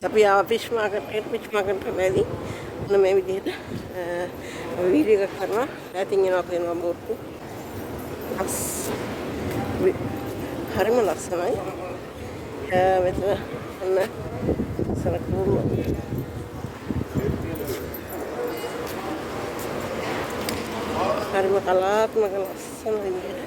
අපි ආව fish market එකේදී මොන මේ විදිහට වීඩියෝ එකක් කරනවා. ඉතින් එනවා කියනවා බෝට්ටු. හරිම ලස්සනයි. මෙතන අන්න සරකුරු හරිම කලාත්මක ලස්සන විදිහට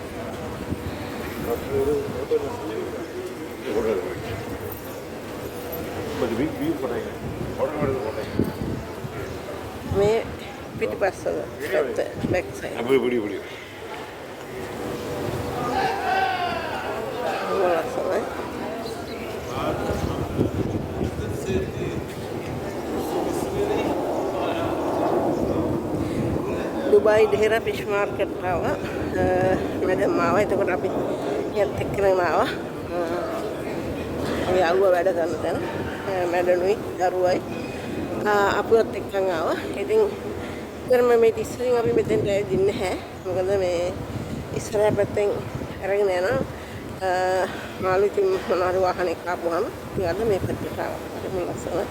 මේ පිටිපස්සද බැක් සයිඩ් ලස්සනයි. दुबई ढेरा फिश मार्केट आवा मैडम आवा එතකොට අපි යත් එක්කම ආවා. අපි ආව වැඩ කරන තැන මැඩනුයි දරුවයි අපුවත් එක්කන් ආවා. ඉතින් කරම මේ ඉස්සරින් අපි මෙතෙන්ට ඇවිදින්නේ නැහැ. මොකද මේ ඉස්සරහ පැත්තෙන් අරගෙන යනවා මාළු ඉතින් මොනවාරි වාහනයක් ආපුවාම ඊළඟ මේ පැත්තට ආවා. හරිම ලස්සනයි.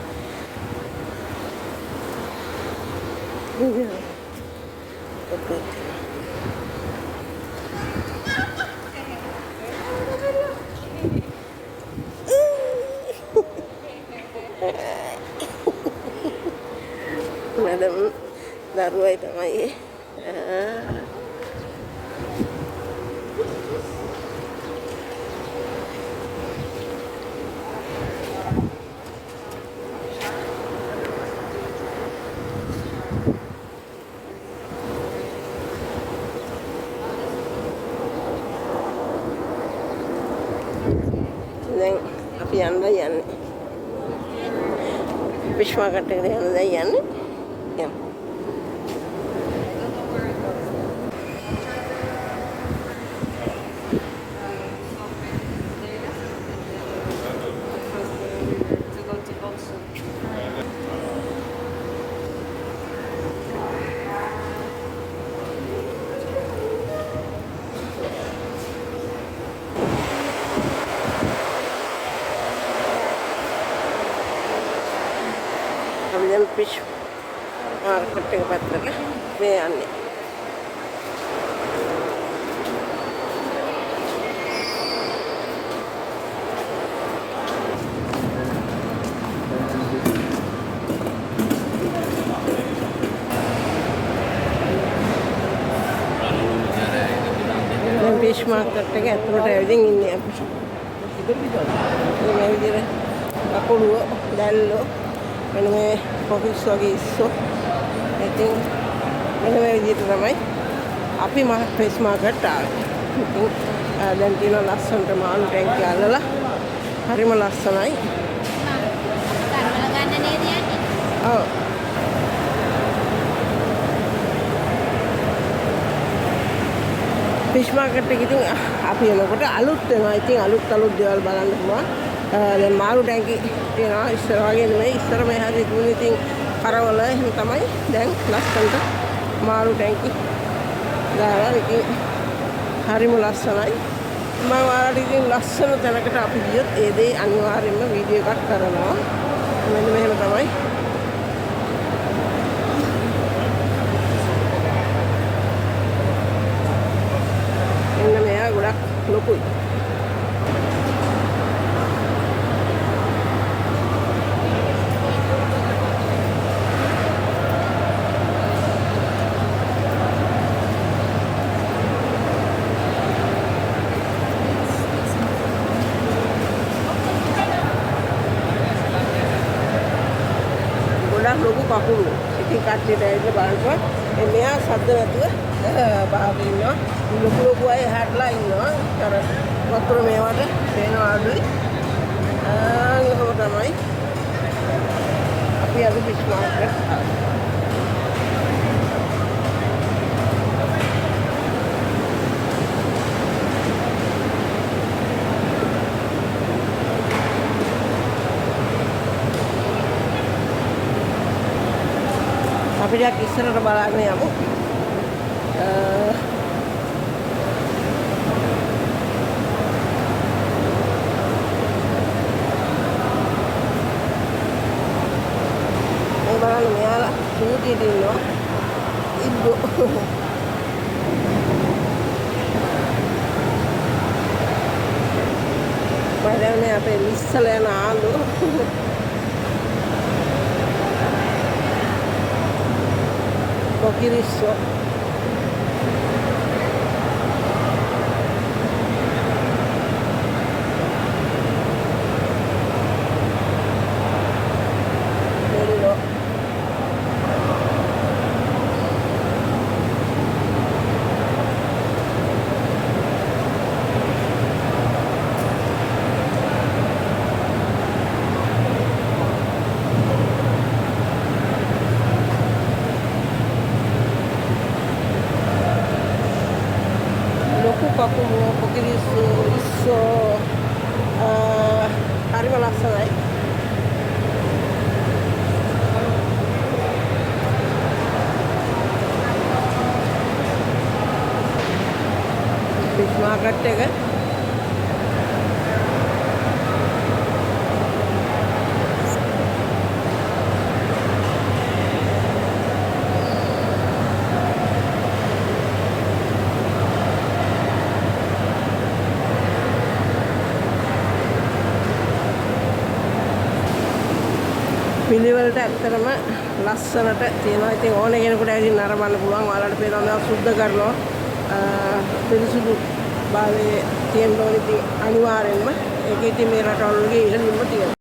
Okay. Madam දරුවයි තමයි දැන් අපි යන්නේ ෆිෂ් මාකට් එකට යන්නේ යමු. අපි දැන් ෆිෂ් මාකට් එක පැත්තට මේ යන්නේ. දැන් ෆිෂ් මාකට් එක ඇතුළට ඇවිදින් ඉන්නේ අපි. මේ විදිහට අකුළුව දැල්ලෝ මෙන්න මේ කොෆිස් වගේ ඉස්සෝ. ඉතින් මෙන්න මේ විදිහට තමයි අපි ෆිෂ් මාකට් ආවේ. ඉතින් දැන් තියෙන ලස්සනට මාළු ටැංකිය අල්ලලා හරිම ලස්සනයි. කරවල ගන්න නේද යන්නේ? ඔව්. ෆිෂ් මාකට් එක ඉතින් අපි එනකොට අලුත් වෙනවා. ඉතින් අලුත් දේවල් බලන්න පුළුවන්. දැන් මාළු ටැංකි තියෙනවා ඉස්සර වගේ නෙමෙයි. ඉස්සර මේ හැටි දුන්නේ ඉතින් කරවල එහෙම තමයි. දැන් ලස්සනට මාළු ටැංකි දාලා ඉතින් හරිම ලස්සනයි. මම ඔයාලට ඉතින් ලස්සන තැනකට අපි ගියොත් ඒ දේ අනිවාර්යයෙන්ම වීඩියෝ එකක් කරනවා. මෙන්න මෙහෙම තමයි. එන්න මෙයා ගොඩක් ලොකුයි. ලොකු කකුළු. ඉතින් කට්ටියට ඇවිල්ලා බලන්න මෙයා සද්ද නැතුව බාගෙන ඉන්නවා. ලොකු අය හැටලා ඉන්නවා. අර වතුර මේවට පේනවා අඩුයි. එහෙම තමයි. අපි අද ෆිෂ් මාකට් අපි ටිකක් ඉස්සරහට බලාගෙන යමු. කට්ටියට ඉන්නවා. ඉබ්බෝ. මම අපේ ලිස්සල යන ආලු. කොකිරිස්සෝ. Pokirisso හරිම ලස්සනයි. ෆිෂ් මාකට් එක පිළිවෙලට ඇත්තටම ලස්සනට තියෙනවා. ඉතින් ඕනේ කෙනෙකුට ඇවිදින් නරඹන්න පුළුවන්. ඔයාලට පේනවා මේවා සුද්ධ කරනවා. පිරිසුදු භාවයේ තියෙන්න ඕනේ. ඉතින් අනිවාර්යෙන්ම ඒක ඉතින් මේ රටවල වගේ ඉහළින්ම තියෙනවා.